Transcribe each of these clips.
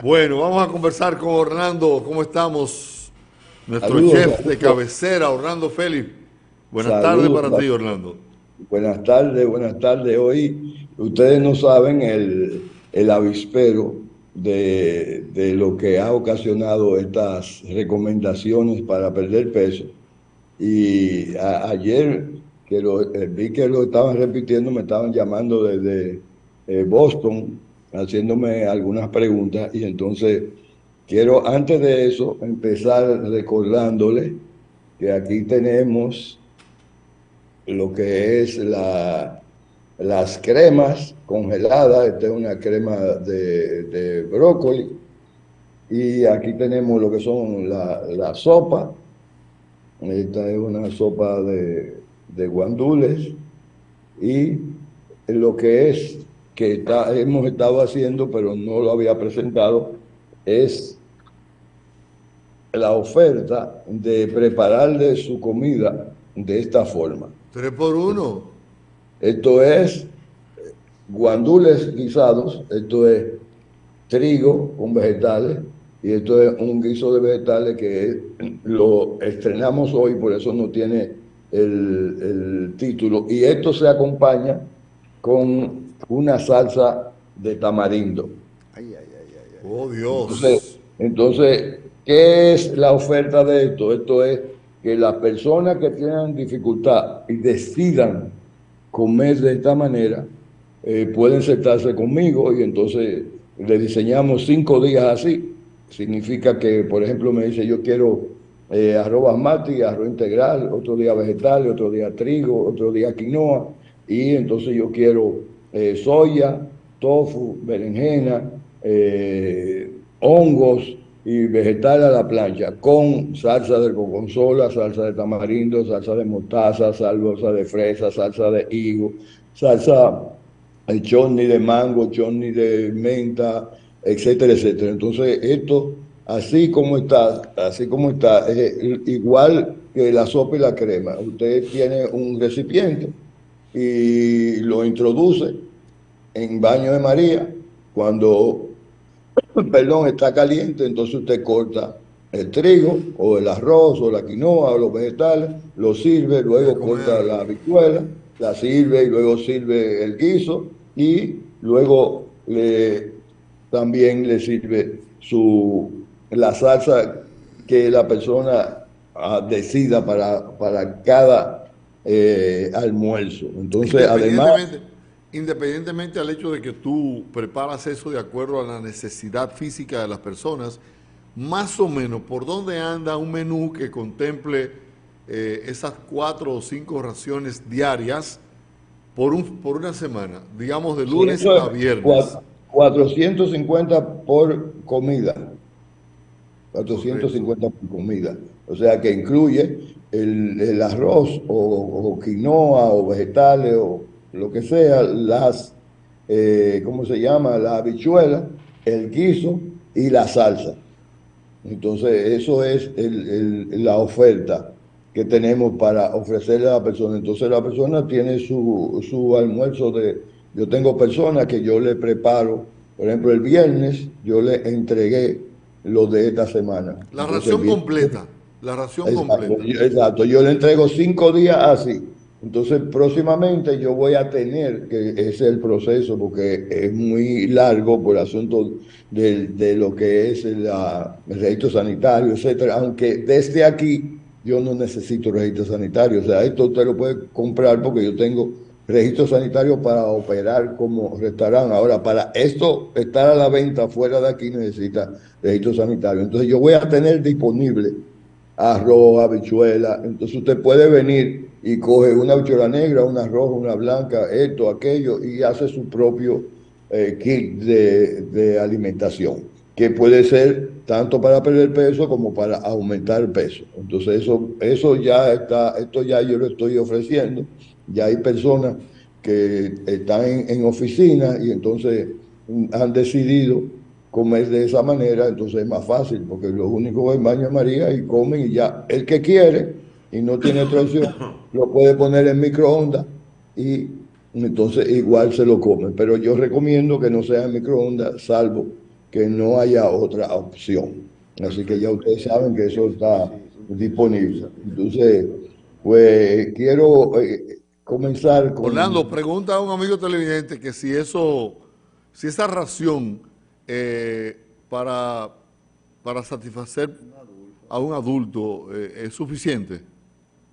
Bueno, vamos a conversar con Orlando. ¿Cómo estamos? Nuestro Saludos, chef de saludos, cabecera, Orlando Félix. Buenas tardes saludos. para ti, Orlando. Buenas tardes, buenas tardes. Hoy ustedes no saben el avispero de lo que ha ocasionado estas recomendaciones para perder peso. Y ayer vi que lo estaban repitiendo, me estaban llamando desde Boston, haciéndome algunas preguntas. Y entonces quiero, antes de eso, empezar recordándole que aquí tenemos lo que es las cremas congeladas. Esta es una crema de brócoli. Y aquí tenemos lo que son la sopa. Esta es una sopa de guandules. Y lo que es que hemos estado haciendo, pero no lo había presentado, es la oferta de prepararle su comida de esta forma. Tres por uno. Esto es guandules guisados, esto es trigo con vegetales, y esto es un guiso de vegetales lo estrenamos hoy, por eso no tiene el título. Y esto se acompaña con una salsa de tamarindo. Ay, ay, ay, ay, ay. Oh, Entonces, Dios. entonces, ¿qué es la oferta de esto? Esto es que las personas que tienen dificultad y decidan comer de esta manera, pueden sentarse conmigo y entonces le diseñamos 5 días así. Significa que, por ejemplo, me dice, yo quiero arroz basmati, arroz integral, otro día vegetales, otro día trigo, otro día quinoa, y entonces yo quiero soya, tofu, berenjena, hongos y vegetal a la plancha, con salsa de gorgonzola, salsa de tamarindo, salsa de mostaza, salsa de fresa, salsa de higo, salsa de chutney de mango, chutney de menta, etcétera, etcétera. Entonces, esto, así como está, es igual que la sopa y la crema. Usted tiene un recipiente y lo introduce en baño de María. Cuando perdón, está caliente, entonces usted corta el trigo o el arroz o la quinoa o los vegetales, lo sirve, Voy a luego corta comer. la habichuela, la sirve y luego sirve el guiso y luego también le sirve la salsa que la persona decida para cada almuerzo. Entonces, además, Independientemente, independientemente al hecho de que tú preparas eso de acuerdo a la necesidad física de las personas, más o menos, ¿por dónde anda un menú que contemple esas 4 o 5 raciones diarias por una semana? Digamos de sí, lunes eso es a viernes. 450 por comida. cuatrocientos Correcto. cincuenta por comida. O sea que incluye el arroz o quinoa o vegetales o lo que sea, ¿cómo se llama? La habichuela, el guiso y la salsa. Entonces, eso es la oferta que tenemos para ofrecerle a la persona. Entonces, la persona tiene su almuerzo Yo tengo personas que yo le preparo, por ejemplo, el viernes yo le entregué lo de esta semana. La Entonces, el ración viernes, completa. La ración exacto, completa. yo le entrego 5 días así. Entonces, próximamente yo voy a tener, que ese es el proceso, porque es muy largo por el asunto de lo que es el registro sanitario, etcétera. Aunque desde aquí yo no necesito registro sanitario. O sea, esto usted lo puede comprar porque yo tengo registro sanitario para operar como restaurante. Ahora, para esto estar a la venta fuera de aquí necesita registro sanitario. Entonces, yo voy a tener disponible arroz, habichuela. Entonces usted puede venir y coge una habichuela negra, una roja, una blanca, esto, aquello, y hace su propio kit de alimentación, que puede ser tanto para perder peso como para aumentar peso. Entonces eso ya está, esto ya yo lo estoy ofreciendo. Ya hay personas que están en oficina y entonces han decidido comer de esa manera, entonces es más fácil, porque lo único es baño de María y comen y ya. El que quiere y no tiene otra opción, lo puede poner en microondas y entonces igual se lo comen. Pero yo recomiendo que no sea en microondas, salvo que no haya otra opción. Así que ya ustedes saben que eso está disponible. Entonces, pues quiero comenzar Orlando, con... pregunta a un amigo televidente que si esa ración eh, para, para satisfacer a un adulto es suficiente.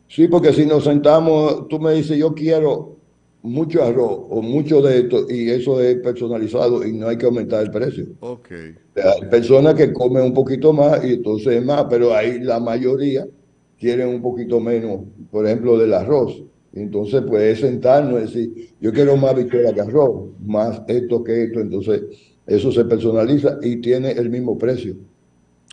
Sí, porque si nos sentamos, tú me dices, yo quiero mucho arroz o mucho de esto, y eso es personalizado y no hay que aumentar el precio. Ok. Hay personas que comen un poquito más y entonces es más, pero ahí la mayoría quieren un poquito menos, por ejemplo, del arroz. Entonces, pues sentarnos y decir, yo quiero más habichuela que arroz, más esto que esto. Entonces, eso se personaliza y tiene el mismo precio.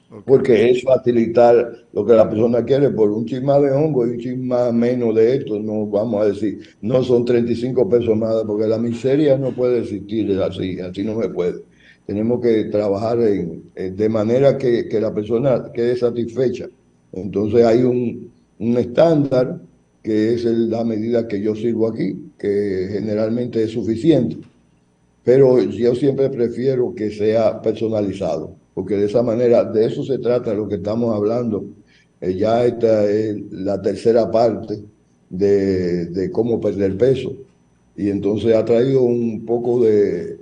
Ok. Porque es facilitar lo que la persona quiere por un chisma de hongo y un chisma menos de esto. No vamos a decir, no son 35 pesos nada, porque la miseria no puede existir así, así no me puede. Tenemos que trabajar de manera que la persona quede satisfecha. Entonces hay un estándar que es la medida que yo sirvo aquí, que generalmente es suficiente, pero yo siempre prefiero que sea personalizado, porque de esa manera, de eso se trata lo que estamos hablando. Ya esta es la tercera parte de cómo perder peso. Y entonces ha traído un poco de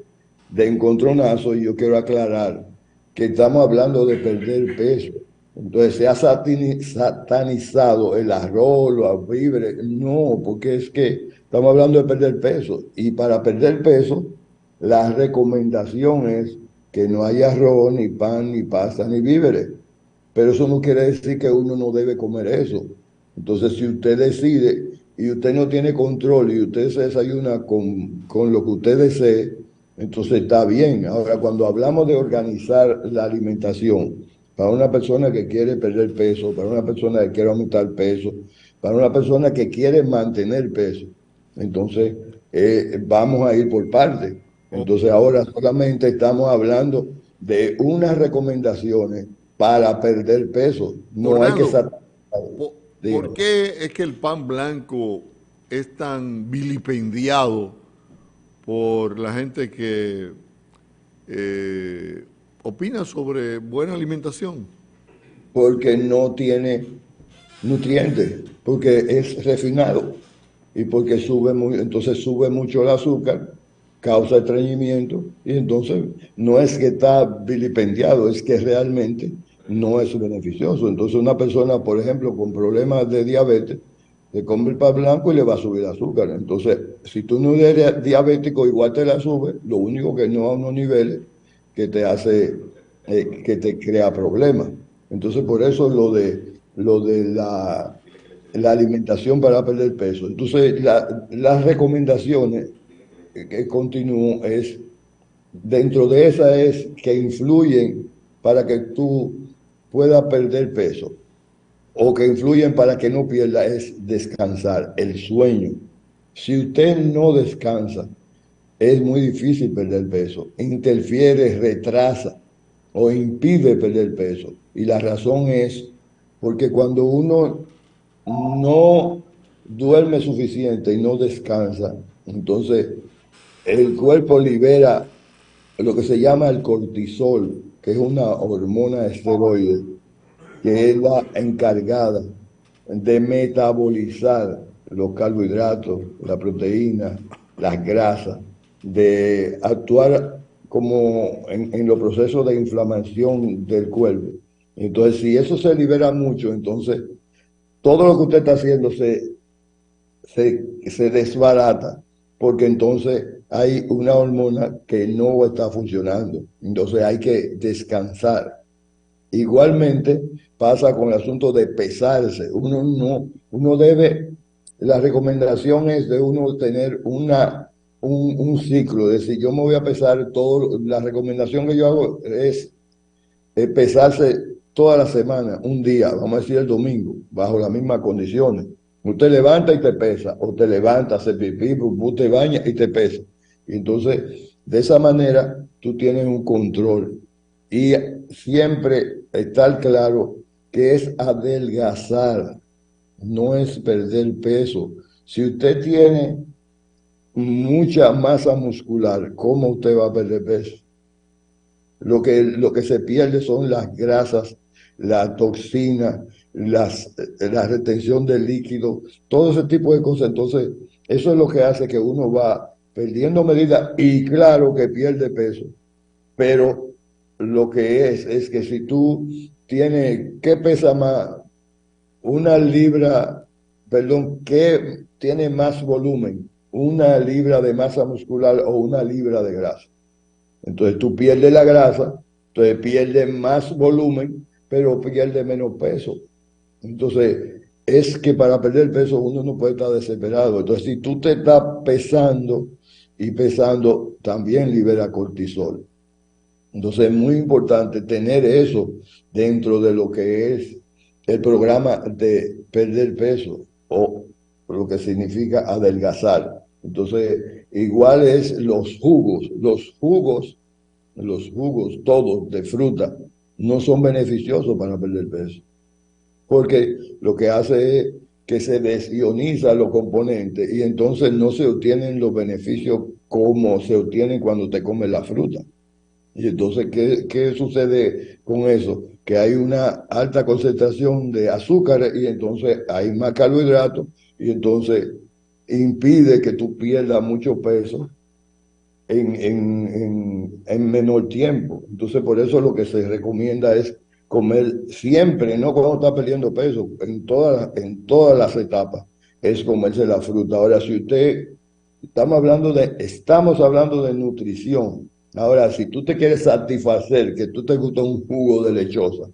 encontronazo y yo quiero aclarar que estamos hablando de perder peso. Entonces se ha satanizado el arroz, los víveres. No, porque es que estamos hablando de perder peso. Y para perder peso la recomendación es que no haya arroz, ni pan, ni pasta, ni víveres. Pero eso no quiere decir que uno no debe comer eso. Entonces, si usted decide y usted no tiene control y usted se desayuna con lo que usted desee, entonces está bien. Ahora, cuando hablamos de organizar la alimentación para una persona que quiere perder peso, para una persona que quiere aumentar peso, para una persona que quiere mantener peso, entonces vamos a ir por partes. Ok. Entonces, ahora solamente estamos hablando de unas recomendaciones para perder peso. No hay que Orlando, satanizar. po- ¿por Dígame. qué es que el pan blanco es tan vilipendiado por la gente que opina sobre buena alimentación? Porque no tiene nutrientes, porque es refinado y porque sube muy, entonces sube mucho el azúcar, causa estreñimiento y entonces no es que está vilipendiado, es que realmente no es beneficioso. Entonces una persona, por ejemplo, con problemas de diabetes, le come el pan blanco y le va a subir el azúcar. Entonces, si tú no eres diabético, igual te la sube, lo único que no a unos niveles que te hace, que te crea problemas. Entonces, por eso lo de la alimentación para perder peso. Entonces, las recomendaciones que continúo es, dentro de esas es que influyen para que tú puedas perder peso o que influyen para que no pierda es descansar, el sueño. Si usted no descansa, es muy difícil perder peso. Interfiere, retrasa o impide perder peso. Y la razón es porque cuando uno no duerme suficiente y no descansa, entonces el cuerpo libera lo que se llama el cortisol, que es una hormona esteroide, que es la encargada de metabolizar los carbohidratos, la proteína, las grasas, de actuar como en los procesos de inflamación del cuerpo. Entonces, si eso se libera mucho, entonces todo lo que usted está haciendo se desbarata, porque entonces hay una hormona que no está funcionando. Entonces hay que descansar. Igualmente pasa con el asunto de pesarse. Uno no, uno debe, la recomendación es de uno tener un ciclo, es decir, yo me voy a pesar todo, la recomendación que yo hago es pesarse toda la semana, un día, vamos a decir el domingo, bajo las mismas condiciones. Usted levanta y te pesa, o te levanta, hace pipí, pupú, te baña y te pesa. Y entonces, de esa manera, tú tienes un control. Y siempre estar claro que es adelgazar, no es perder peso. Si usted tiene mucha masa muscular, ¿cómo usted va a perder peso? Lo que se pierde son las grasas, la toxina, la retención de líquido, todo ese tipo de cosas. Entonces, eso es lo que hace que uno va perdiendo medida y claro que pierde peso. Pero lo que es que si tú tienes, ¿qué pesa más? Una libra, perdón, ¿qué tiene más volumen? ¿Una libra de masa muscular o una libra de grasa? Entonces tú pierdes la grasa, entonces pierdes más volumen, pero pierdes menos peso. Entonces, es que para perder peso uno no puede estar desesperado. Entonces, si tú te estás pesando y pesando, también libera cortisol. Entonces, es muy importante tener eso dentro de lo que es el programa de perder peso o lo que significa adelgazar. Entonces, igual es los jugos todos de fruta no son beneficiosos para perder peso, porque lo que hace es que se desionizan los componentes y entonces no se obtienen los beneficios como se obtienen cuando te comes la fruta. Y entonces, ¿qué sucede con eso? Que hay una alta concentración de azúcar y entonces hay más carbohidratos y entonces impide que tú pierdas mucho peso en menor tiempo. Entonces, por eso lo que se recomienda es comer siempre, no cuando está perdiendo peso, en todas las etapas, es comerse la fruta. Ahora, si usted, estamos hablando de nutrición. Ahora, si tú te quieres satisfacer, que tú te gusta un jugo de lechosa,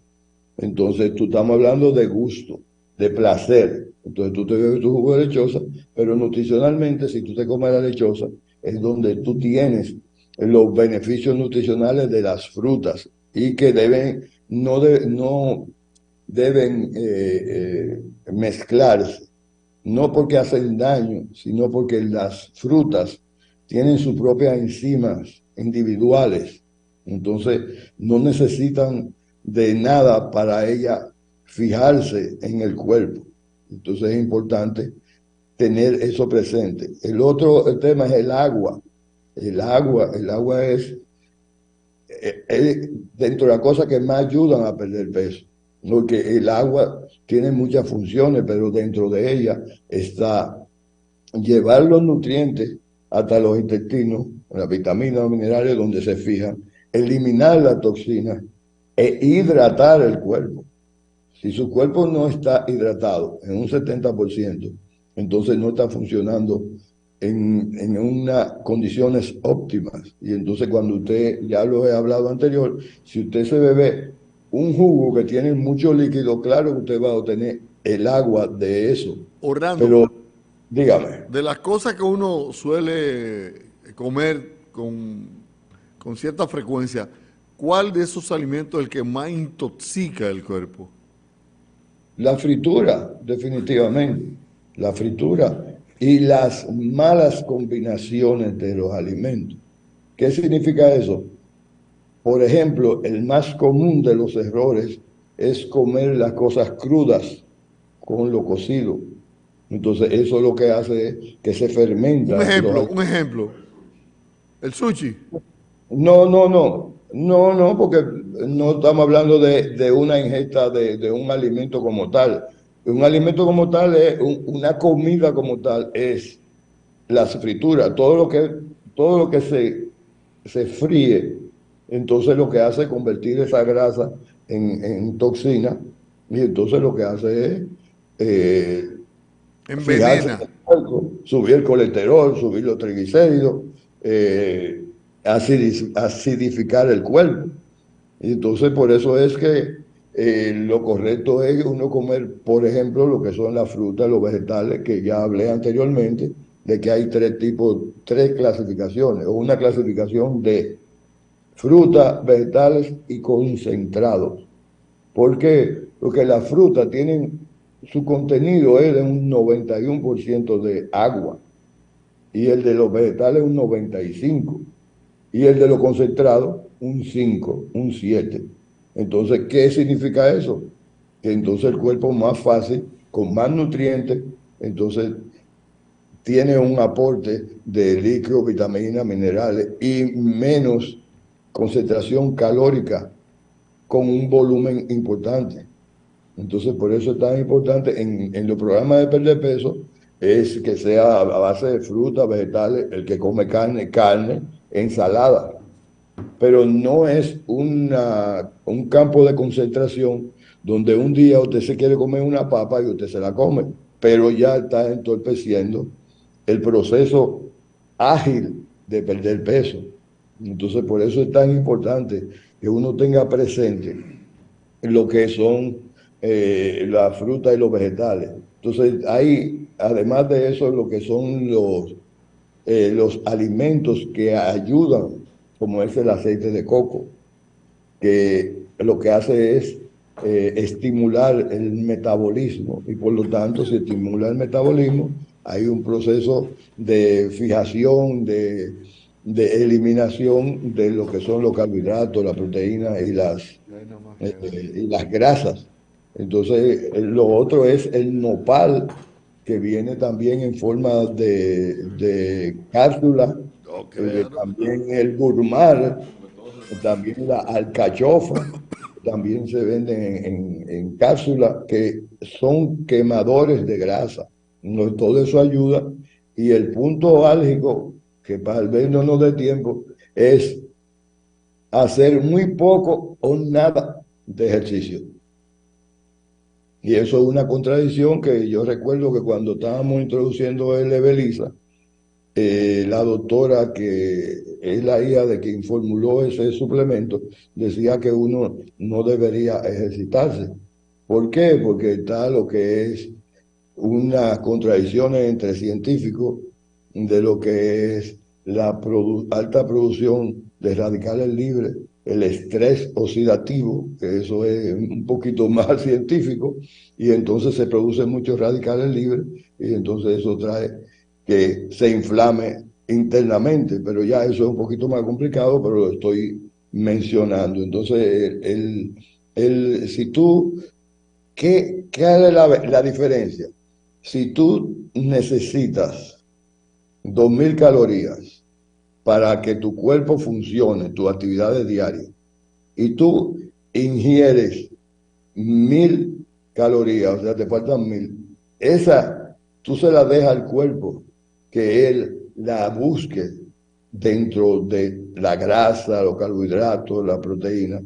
entonces tú estamos hablando de gusto, de placer. Entonces tú te bebes tu jugo de lechosa, pero nutricionalmente, si tú te comes la lechosa, es donde tú tienes los beneficios nutricionales de las frutas y que no deben mezclarse, no porque hacen daño, sino porque las frutas tienen sus propias enzimas individuales. Entonces, no necesitan de nada para ella fijarse en el cuerpo. Entonces, es importante tener eso presente. El otro tema es el agua. El agua es dentro de las cosas que más ayudan a perder peso, porque el agua tiene muchas funciones, pero dentro de ella está llevar los nutrientes hasta los intestinos, las vitaminas, los minerales donde se fijan, eliminar la toxina e hidratar el cuerpo. Si su cuerpo no está hidratado en un 70%, entonces no está funcionando en unas condiciones óptimas. Y entonces cuando usted, ya lo he hablado anterior, si usted se bebe un jugo que tiene mucho líquido, claro que usted va a obtener el agua de eso. Orlando, Pero dígame. de las cosas que uno suele comer con cierta frecuencia, ¿cuál de esos alimentos es el que más intoxica el cuerpo? La fritura, definitivamente. La fritura y las malas combinaciones de los alimentos. ¿Qué significa eso? Por ejemplo, el más común de los errores es comer las cosas crudas con lo cocido. Entonces, eso lo que hace es que se Un fermentan los ejemplo, alimentos. un ejemplo, el sushi. No, no, no, no, no, porque no estamos hablando de una ingesta de un alimento como tal. Un alimento como tal es una comida como tal, es las frituras, todo lo que se fríe, entonces lo que hace es convertir esa grasa en toxina y entonces lo que hace es eh, fijarse en Envenena. el cuerpo, subir el colesterol, subir los triglicéridos, eh, acidificar el cuerpo. Y entonces por eso es que lo correcto es uno comer, por ejemplo, lo que son las frutas, los vegetales, que ya hablé anteriormente, de que hay tres tipos, tres clasificaciones, o una clasificación de frutas, vegetales y concentrados. ¿Por qué? Porque las frutas tienen, su contenido es de un 91% de agua y el de los vegetales un 95% y el de los concentrados un 5, un 7. Entonces, ¿qué significa eso? Que entonces el cuerpo más fácil, con más nutrientes, entonces tiene un aporte de líquidos, vitaminas, minerales y menos concentración calórica con un volumen importante. Entonces, por eso es tan importante en los programas de perder peso, es que sea a base de frutas, vegetales, el que come carne, carne, ensalada. Pero no es un campo de concentración donde un día usted se quiere comer una papa y usted se la come, pero ya está entorpeciendo el proceso ágil de perder peso. Entonces, por eso es tan importante que uno tenga presente lo que son las frutas y los vegetales. Entonces, hay, además de eso, lo que son los alimentos que ayudan, como es el aceite de coco, que lo que hace es estimular el metabolismo y por lo tanto, si estimula el metabolismo, hay un proceso de fijación, de eliminación de lo que son los carbohidratos, la proteína y las grasas. Entonces, lo otro es el nopal, que viene también en forma de cápsula, también el gurmar, también la alcachofa, también se venden en cápsula, que son quemadores de grasa. No, todo eso ayuda. Y el punto álgico, que tal vez no nos dé tiempo, es hacer muy poco o nada de ejercicio. Y eso es una contradicción que yo recuerdo que cuando estábamos introduciendo el Ebelisa, la doctora, que es la hija de quien formuló ese suplemento, decía que uno no debería ejercitarse. ¿Por qué? Porque está lo que es unas contradicciones entre científicos de lo que es la alta producción de radicales libres, el estrés oxidativo, que eso es un poquito más científico, y entonces se producen muchos radicales libres, y entonces eso trae que se inflame internamente, pero ya eso es un poquito más complicado, pero lo estoy mencionando. Entonces, si tú, ¿qué es la diferencia? Si tú necesitas 2000 calorías para que tu cuerpo funcione, tus actividades diarias, y tú ingieres 1000 calorías, o sea, te faltan 1000, esa tú se la dejas al cuerpo, que él la busque dentro de la grasa, los carbohidratos, la proteína,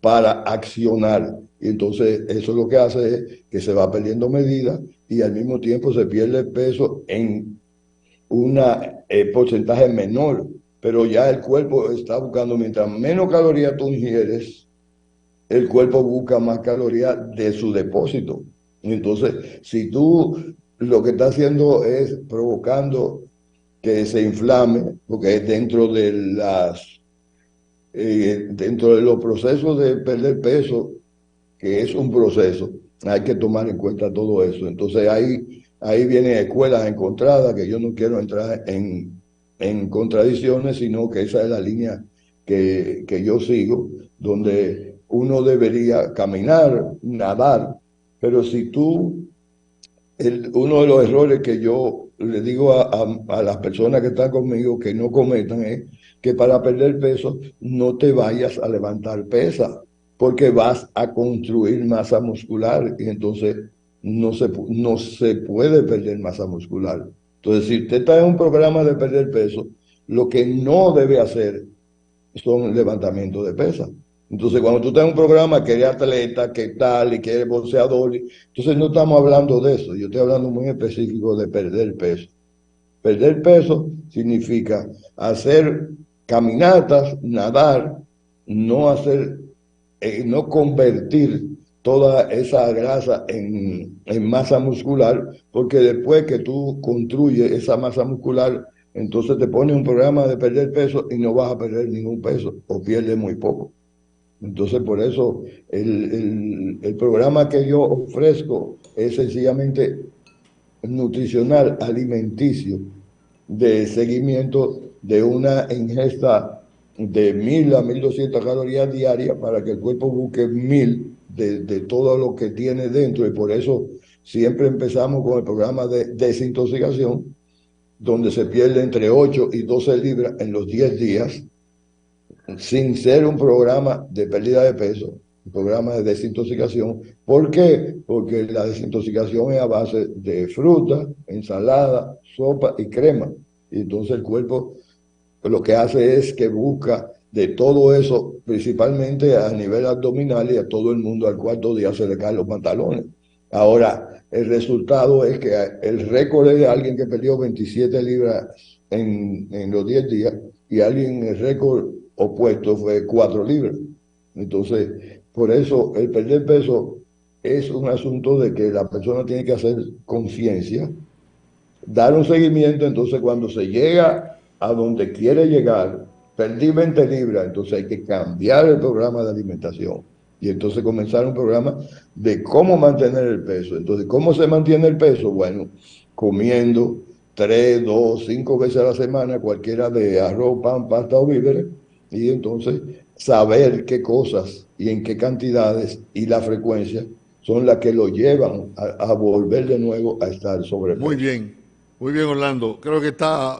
para accionar. Y entonces eso lo que hace es que se va perdiendo medida y al mismo tiempo se pierde peso en un porcentaje menor, pero ya el cuerpo está buscando, mientras menos calorías tú ingieres, el cuerpo busca más calorías de su depósito. Entonces, si tú lo que estás haciendo es provocando que se inflame, porque es dentro de los procesos de perder peso, que es un proceso, hay que tomar en cuenta todo eso. Entonces ahí vienen escuelas encontradas, que yo no quiero entrar en contradicciones, sino que esa es la línea que yo sigo, donde uno debería caminar, nadar, pero si tú, uno de los errores que yo le digo a las personas que están conmigo que no cometan es que para perder peso no te vayas a levantar pesa, porque vas a construir masa muscular y entonces no se puede perder masa muscular. Entonces, si usted está en un programa de perder peso, lo que no debe hacer son levantamientos de pesas. Entonces, cuando tú estás en un programa que eres atleta, que tal, y que eres boxeador, entonces no estamos hablando de eso. Yo estoy hablando muy específico de perder peso. Perder peso significa hacer caminatas, nadar, no convertir toda esa grasa en masa muscular, porque después que tú construyes esa masa muscular, entonces te pones un programa de perder peso y no vas a perder ningún peso o pierdes muy poco. Entonces, por eso el programa que yo ofrezco es sencillamente nutricional, alimenticio, de seguimiento de una ingesta de 1000 a 1200 calorías diarias para que el cuerpo busque 1000 de todo lo que tiene dentro. Y por eso siempre empezamos con el programa de desintoxicación, donde se pierde entre 8 y 12 libras en los 10 días. sin ser un programa de pérdida de peso, un programa de desintoxicación. ¿Por qué? Porque la desintoxicación es a base de fruta, ensalada, sopa y crema. Y entonces el cuerpo lo que hace es que busca de todo eso, principalmente a nivel abdominal, y a todo el mundo al cuarto día se le caen los pantalones. Ahora, el resultado es que el récord es de alguien que perdió 27 libras en los 10 días, y alguien, el récord opuesto fue 4 libras. Entonces, por eso el perder peso es un asunto de que la persona tiene que hacer conciencia, dar un seguimiento. Entonces cuando se llega a donde quiere llegar, perdí 20 libras, entonces hay que cambiar el programa de alimentación y entonces comenzar un programa de cómo mantener el peso. Entonces, ¿cómo se mantiene el peso? Bueno, comiendo 3, 2, 5 veces a la semana, cualquiera de arroz, pan, pasta o víveres, y entonces saber qué cosas y en qué cantidades y la frecuencia son las que lo llevan a volver de nuevo a estar Muy sobrepeso. bien, muy bien, Orlando. Creo que está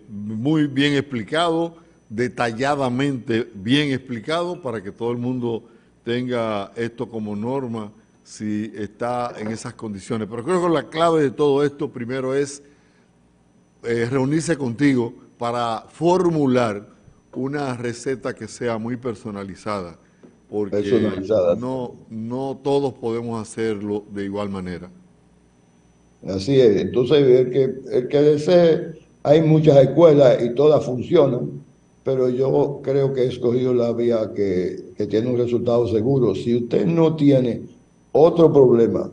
muy bien explicado, detalladamente bien explicado, para que todo el mundo tenga esto como norma si está en esas condiciones. Pero creo que la clave de todo esto primero es reunirse contigo para formular una receta que sea muy personalizada, porque Personalizada. no todos podemos hacerlo de igual manera. Así es. Entonces, el que desee, hay muchas escuelas y todas funcionan, pero yo creo que he escogido la vía que tiene un resultado seguro. Si usted no tiene otro problema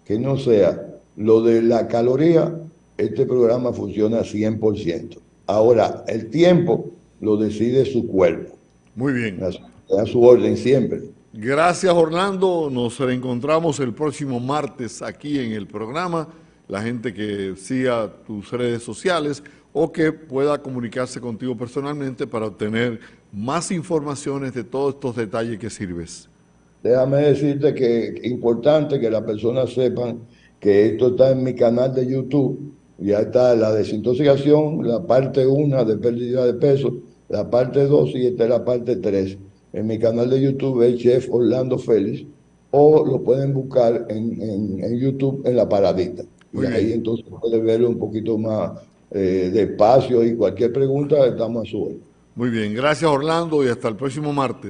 que no sea lo de la caloría, este programa funciona 100%. Ahora, el tiempo lo decide su cuerpo, Muy bien. a su orden siempre. Gracias, Orlando. Nos reencontramos el próximo martes aquí en el programa. La gente que siga tus redes sociales o que pueda comunicarse contigo personalmente para obtener más informaciones de todos estos detalles que sirves. Déjame decirte que es importante que las personas sepan que esto está en mi canal de YouTube. Ya está la desintoxicación, la parte 1 de pérdida de peso, la parte 2 y esta es la parte 3. En mi canal de YouTube es Chef Orlando Félix, o lo pueden buscar en YouTube en la paradita. Y Muy ahí bien. entonces pueden verlo un poquito más despacio, y cualquier pregunta estamos a su orden. Muy bien. Gracias, Orlando, y hasta el próximo martes.